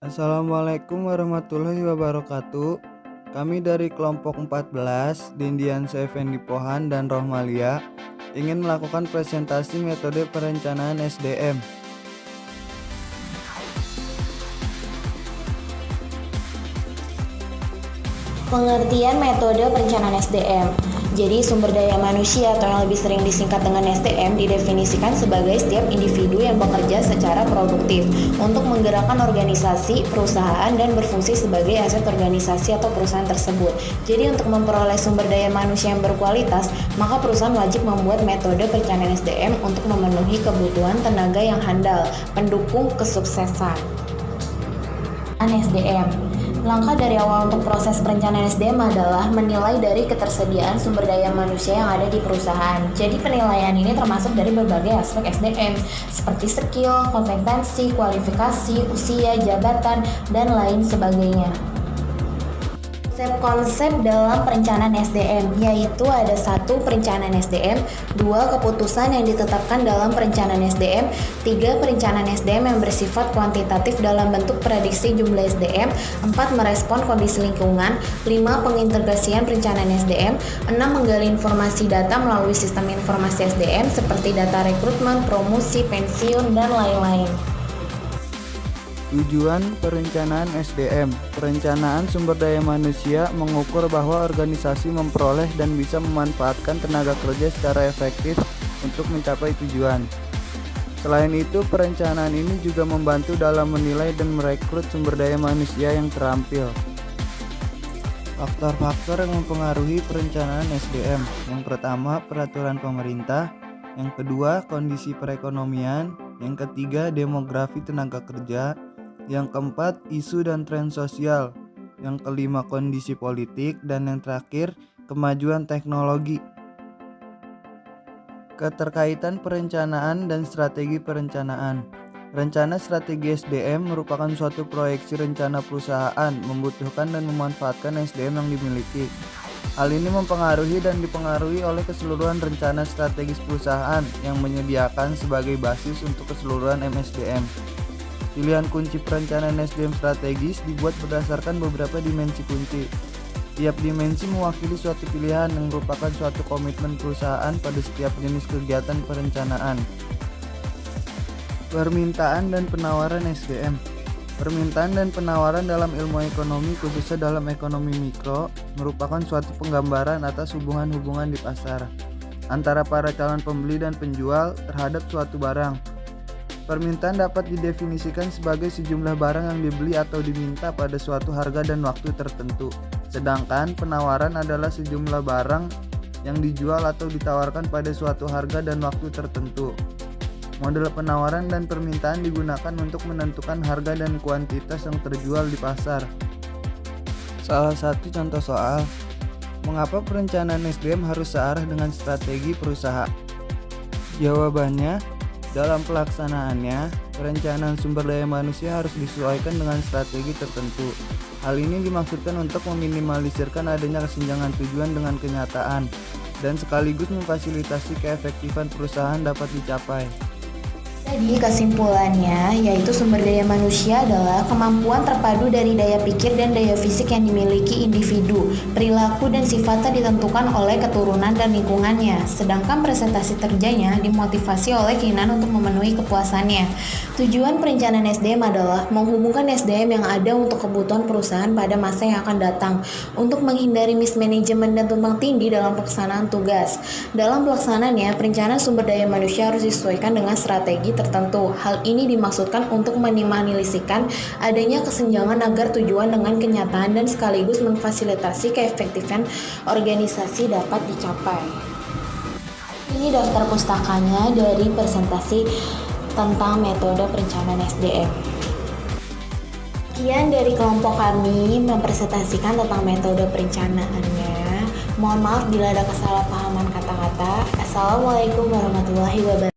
Assalamualaikum warahmatullahi wabarakatuh. Kami dari kelompok 14, Dindian Effendi Pohan dan Rohmalia, ingin melakukan presentasi metode perencanaan SDM. Pengertian metode perencanaan SDM. Jadi sumber daya manusia atau yang lebih sering disingkat dengan SDM didefinisikan sebagai setiap individu yang bekerja secara produktif untuk menggerakkan organisasi, perusahaan, dan berfungsi sebagai aset organisasi atau perusahaan tersebut. Jadi untuk memperoleh sumber daya manusia yang berkualitas, maka perusahaan wajib membuat metode perencanaan SDM untuk memenuhi kebutuhan tenaga yang handal, pendukung kesuksesan. SDM. Langkah dari awal untuk proses perencanaan SDM adalah menilai dari ketersediaan sumber daya manusia yang ada di perusahaan. Jadi penilaian ini termasuk dari berbagai aspek SDM seperti skill, kompetensi, kualifikasi, usia, jabatan, dan lain sebagainya. Konsep dalam perencanaan SDM yaitu ada 1. Perencanaan SDM, 2. Keputusan yang ditetapkan dalam perencanaan SDM, 3. Perencanaan SDM yang bersifat kuantitatif dalam bentuk prediksi jumlah SDM, 4. Merespon kondisi lingkungan, 5. Pengintegrasian perencanaan SDM, 6. Menggali informasi data melalui sistem informasi SDM seperti data rekrutmen, promosi, pensiun, dan lain-lain. Tujuan perencanaan SDM. Perencanaan sumber daya manusia mengukur bahwa organisasi memperoleh dan bisa memanfaatkan tenaga kerja secara efektif untuk mencapai tujuan. Selain itu, perencanaan ini juga membantu dalam menilai dan merekrut sumber daya manusia yang terampil. Faktor-faktor yang mempengaruhi perencanaan SDM. Yang pertama, peraturan pemerintah. Yang kedua, kondisi perekonomian. Yang ketiga, demografi tenaga kerja. Yang keempat, isu dan tren sosial. Yang kelima, kondisi politik. Dan yang terakhir, kemajuan teknologi. Keterkaitan perencanaan dan strategi perencanaan. Rencana strategi SDM merupakan suatu proyeksi rencana perusahaan membutuhkan dan memanfaatkan SDM yang dimiliki. Hal ini mempengaruhi dan dipengaruhi oleh keseluruhan rencana strategis perusahaan yang menyediakan sebagai basis untuk keseluruhan MSDM. Pilihan kunci perencanaan SDM strategis dibuat berdasarkan beberapa dimensi kunci. Tiap dimensi mewakili suatu pilihan yang merupakan suatu komitmen perusahaan pada setiap jenis kegiatan perencanaan. Permintaan dan penawaran SDM. Permintaan dan penawaran dalam ilmu ekonomi, khususnya dalam ekonomi mikro, merupakan suatu penggambaran atas hubungan-hubungan di pasar antara para calon pembeli dan penjual terhadap suatu barang. Permintaan dapat didefinisikan sebagai sejumlah barang yang dibeli atau diminta pada suatu harga dan waktu tertentu. Sedangkan penawaran adalah sejumlah barang yang dijual atau ditawarkan pada suatu harga dan waktu tertentu. Model penawaran dan permintaan digunakan untuk menentukan harga dan kuantitas yang terjual di pasar. Salah satu contoh soal, mengapa perencanaan SDM harus searah dengan strategi perusahaan? Jawabannya, dalam pelaksanaannya, perencanaan sumber daya manusia harus disesuaikan dengan strategi tertentu. Hal ini dimaksudkan untuk meminimalisirkan adanya kesenjangan tujuan dengan kenyataan dan sekaligus memfasilitasi keefektifan perusahaan dapat dicapai. Jadi kesimpulannya yaitu sumber daya manusia adalah kemampuan terpadu dari daya pikir dan daya fisik yang dimiliki individu. Perilaku dan sifatnya ditentukan oleh keturunan dan lingkungannya, sedangkan presentasi kerjanya dimotivasi oleh keinginan untuk memenuhi kepuasannya. Tujuan perencanaan SDM adalah menghubungkan SDM yang ada untuk kebutuhan perusahaan pada masa yang akan datang, untuk menghindari mismanagement dan tumpang tindih dalam pelaksanaan tugas. Dalam pelaksanaannya, perencanaan sumber daya manusia harus disesuaikan dengan strategi tertentu. Hal ini dimaksudkan untuk meminimalisirkan adanya kesenjangan agar tujuan dengan kenyataan dan sekaligus memfasilitasi keefektifan organisasi dapat dicapai. Ini daftar pustakanya dari presentasi tentang metode perencanaan SDM. Sekian dari kelompok kami mempresentasikan tentang metode perencanaannya. Mohon maaf bila ada kesalahpahaman kata-kata. Assalamualaikum warahmatullahi wabarakatuh.